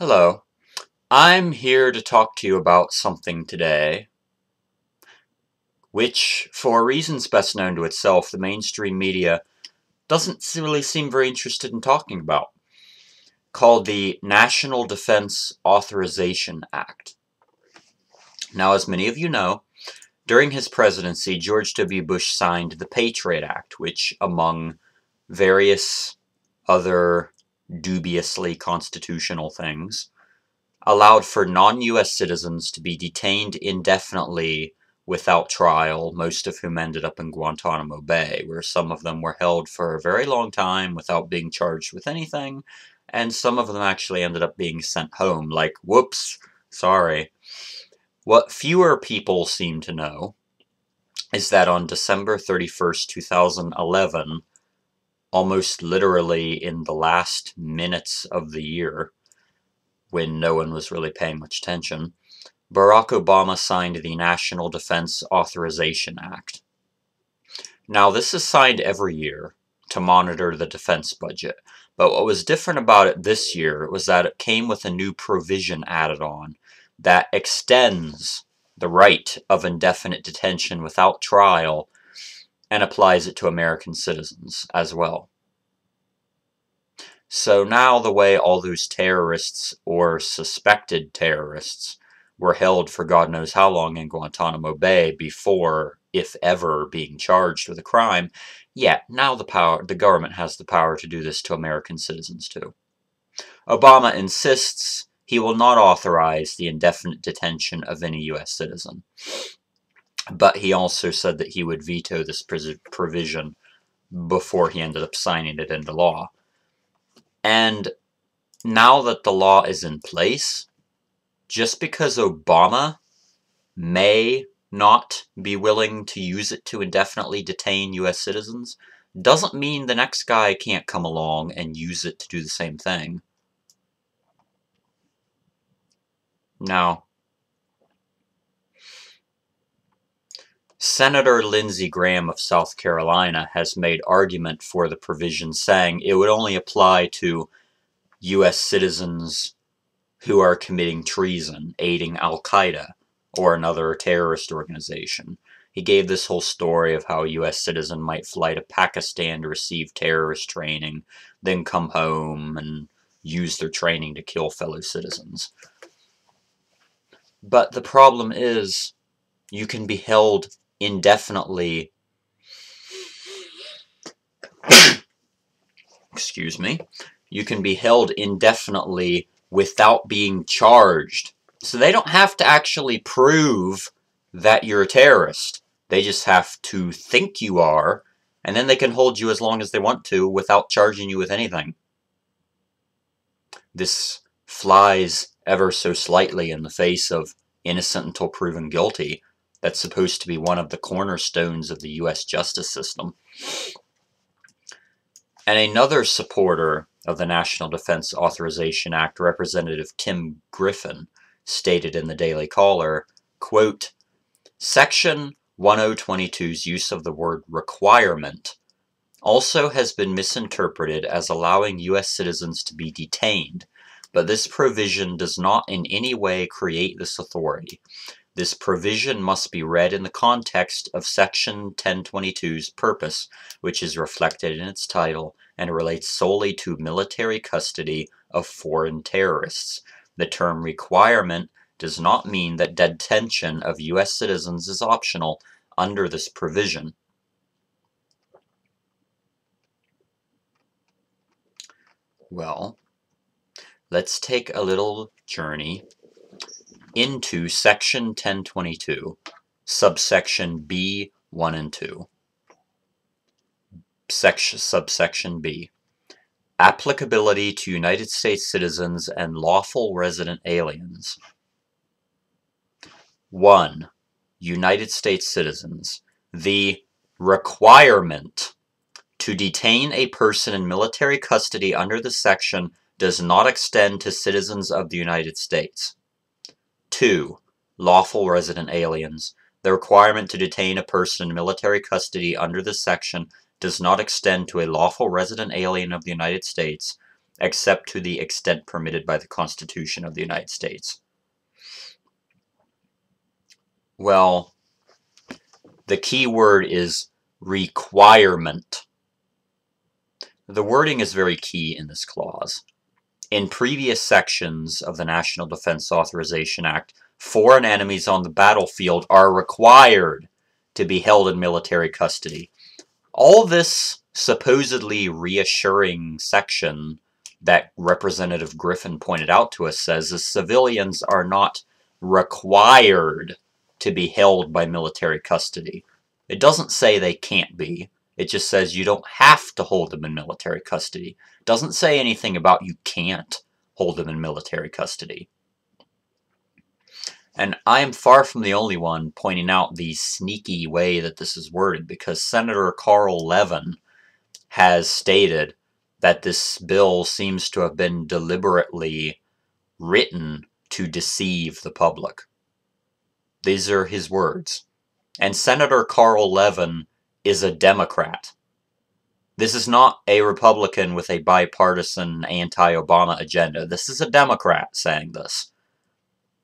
Hello. I'm here to talk to you about something today, which, for reasons best known to itself, the mainstream media doesn't really seem very interested in talking about, called the National Defense Authorization Act. Now, as many of you know, during his presidency, George W. Bush signed the Patriot Act, which, among various other dubiously constitutional things, allowed for non-U.S. citizens to be detained indefinitely without trial, most of whom ended up in Guantanamo Bay, where some of them were held for a very long time without being charged with anything, and some of them actually ended up being sent home, like, whoops, sorry. What fewer people seem to know is that on December 31st, 2011, almost literally in the last minutes of the year, when no one was really paying much attention, Barack Obama signed the National Defense Authorization Act. Now, this is signed every year to monitor the defense budget, but what was different about it this year was that it came with a new provision added on that extends the right of indefinite detention without trial and applies it to American citizens as well. So now the way all those terrorists or suspected terrorists were held for God knows how long in Guantanamo Bay before, if ever, being charged with a crime, yeah, now the government has the power to do this to American citizens too. Obama insists he will not authorize the indefinite detention of any U.S. citizen. But he also said that he would veto this provision before he ended up signing it into law. And now that the law is in place, just because Obama may not be willing to use it to indefinitely detain U.S. citizens, doesn't mean the next guy can't come along and use it to do the same thing. Now, Senator Lindsey Graham of South Carolina has made argument for the provision, saying it would only apply to U.S. citizens who are committing treason, aiding Al-Qaeda, or another terrorist organization. He gave this whole story of how a U.S. citizen might fly to Pakistan to receive terrorist training, then come home and use their training to kill fellow citizens. But the problem is, you can be held indefinitely, excuse me, you can be held indefinitely without being charged. So they don't have to actually prove that you're a terrorist. They just have to think you are, and then they can hold you as long as they want to without charging you with anything. This flies ever so slightly in the face of innocent until proven guilty. That's supposed to be one of the cornerstones of the U.S. justice system. And another supporter of the National Defense Authorization Act, Representative Tim Griffin, stated in the Daily Caller, quote, Section 1022's use of the word requirement also has been misinterpreted as allowing U.S. citizens to be detained, but this provision does not in any way create this authority. This provision must be read in the context of Section 1022's purpose, which is reflected in its title and relates solely to military custody of foreign terrorists. The term requirement does not mean that detention of U.S. citizens is optional under this provision. Well, let's take a little journey into Section 1022, subsection B, 1 and 2. Subsection B. Applicability to United States citizens and lawful resident aliens. 1. United States citizens. The requirement to detain a person in military custody under this section does not extend to citizens of the United States. 2. Lawful resident aliens. The requirement to detain a person in military custody under this section does not extend to a lawful resident alien of the United States, except to the extent permitted by the Constitution of the United States. Well, the key word is requirement. The wording is very key in this clause. In previous sections of the National Defense Authorization Act, foreign enemies on the battlefield are required to be held in military custody. All this supposedly reassuring section that Representative Griffin pointed out to us says is civilians are not required to be held by military custody. It doesn't say they can't be. It just says you don't have to hold them in military custody. It doesn't say anything about you can't hold them in military custody. And I am far from the only one pointing out the sneaky way that this is worded, because Senator Carl Levin has stated that this bill seems to have been deliberately written to deceive the public. These are his words. And Senator Carl Levin is a Democrat. This is not a Republican with a bipartisan anti-Obama agenda. This is a Democrat saying this.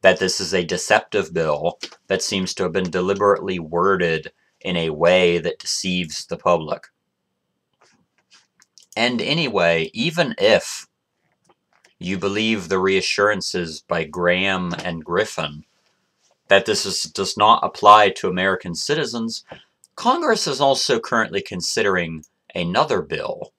That this is a deceptive bill that seems to have been deliberately worded in a way that deceives the public. And anyway, even if you believe the reassurances by Graham and Griffin that this does not apply to American citizens, Congress is also currently considering another bill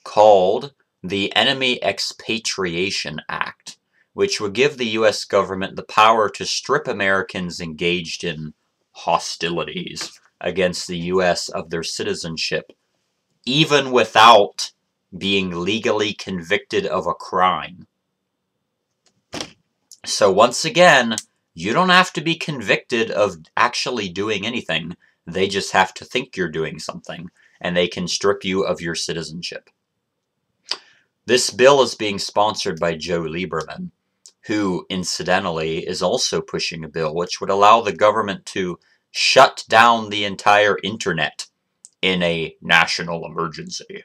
called the Enemy Expatriation Act, which would give the U.S. government the power to strip Americans engaged in hostilities against the U.S. of their citizenship, even without being legally convicted of a crime. So once again, you don't have to be convicted of actually doing anything. They just have to think you're doing something, and they can strip you of your citizenship. This bill is being sponsored by Joe Lieberman, who, incidentally, is also pushing a bill which would allow the government to shut down the entire internet in a national emergency.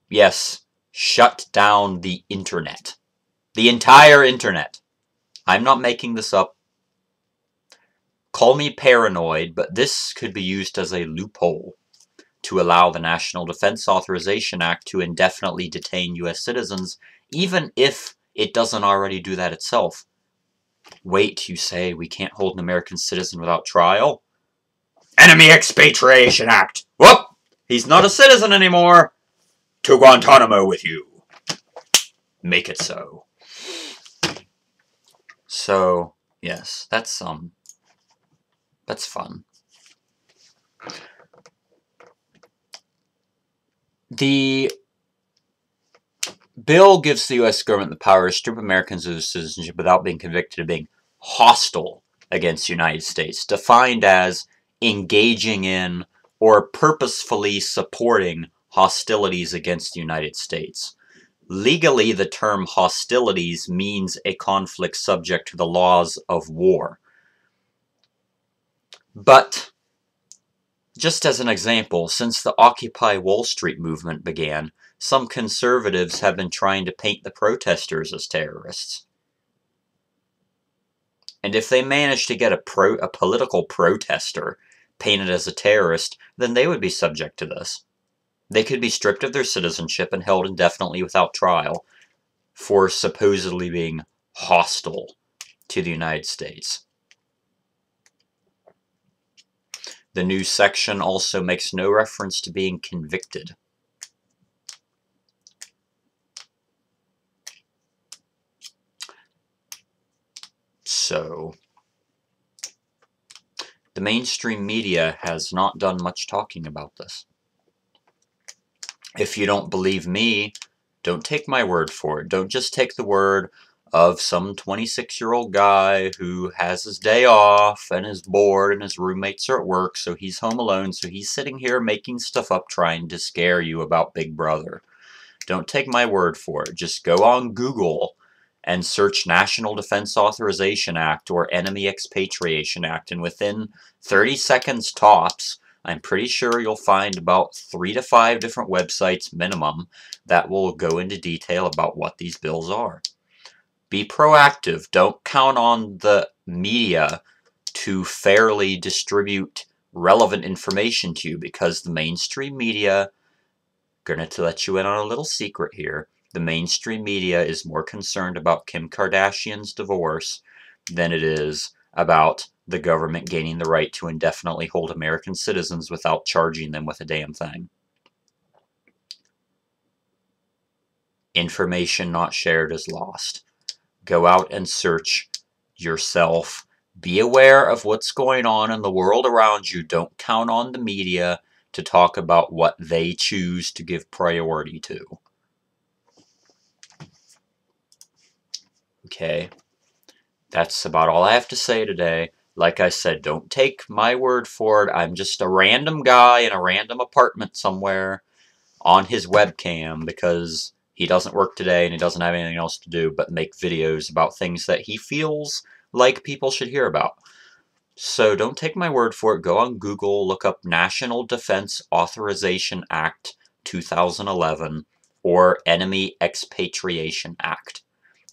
Yes, shut down the internet. The entire internet. I'm not making this up. Call me paranoid, but this could be used as a loophole to allow the National Defense Authorization Act to indefinitely detain U.S. citizens, even if it doesn't already do that itself. Wait, you say we can't hold an American citizen without trial? Enemy Expatriation Act! Whoop! He's not a citizen anymore! To Guantanamo with you! Make it so. So, yes, that's fun. The bill gives the U.S. government the power to strip Americans of their citizenship without being convicted of being hostile against the United States, defined as engaging in or purposefully supporting hostilities against the United States. Legally, the term hostilities means a conflict subject to the laws of war. But, just as an example, since the Occupy Wall Street movement began, some conservatives have been trying to paint the protesters as terrorists. And if they managed to get a political protester painted as a terrorist, then they would be subject to this. They could be stripped of their citizenship and held indefinitely without trial for supposedly being hostile to the United States. The new section also makes no reference to being convicted. So, the mainstream media has not done much talking about this. If you don't believe me, don't take my word for it. Don't just take the word of some 26-year-old guy who has his day off and is bored and his roommates are at work, so he's home alone, so he's sitting here making stuff up trying to scare you about Big Brother. Don't take my word for it. Just go on Google and search National Defense Authorization Act or Enemy Expatriation Act, and within 30 seconds tops, I'm pretty sure you'll find about 3 to 5 different websites minimum that will go into detail about what these bills are. Be proactive. Don't count on the media to fairly distribute relevant information to you, because the mainstream media, going to let you in on a little secret here, the mainstream media is more concerned about Kim Kardashian's divorce than it is about the government gaining the right to indefinitely hold American citizens without charging them with a damn thing. Information not shared is lost. Go out and search yourself. Be aware of what's going on in the world around you. Don't count on the media to talk about what they choose to give priority to. Okay, that's about all I have to say today. Like I said, don't take my word for it. I'm just a random guy in a random apartment somewhere on his webcam because he doesn't work today and he doesn't have anything else to do but make videos about things that he feels like people should hear about. So don't take my word for it. Go on Google, look up National Defense Authorization Act 2011 or Enemy Expatriation Act.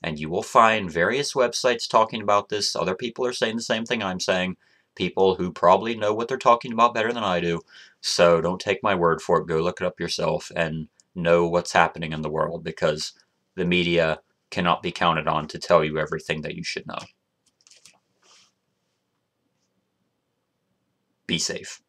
And you will find various websites talking about this. Other people are saying the same thing I'm saying. People who probably know what they're talking about better than I do. So don't take my word for it. Go look it up yourself and know what's happening in the world, because the media cannot be counted on to tell you everything that you should know. Be safe.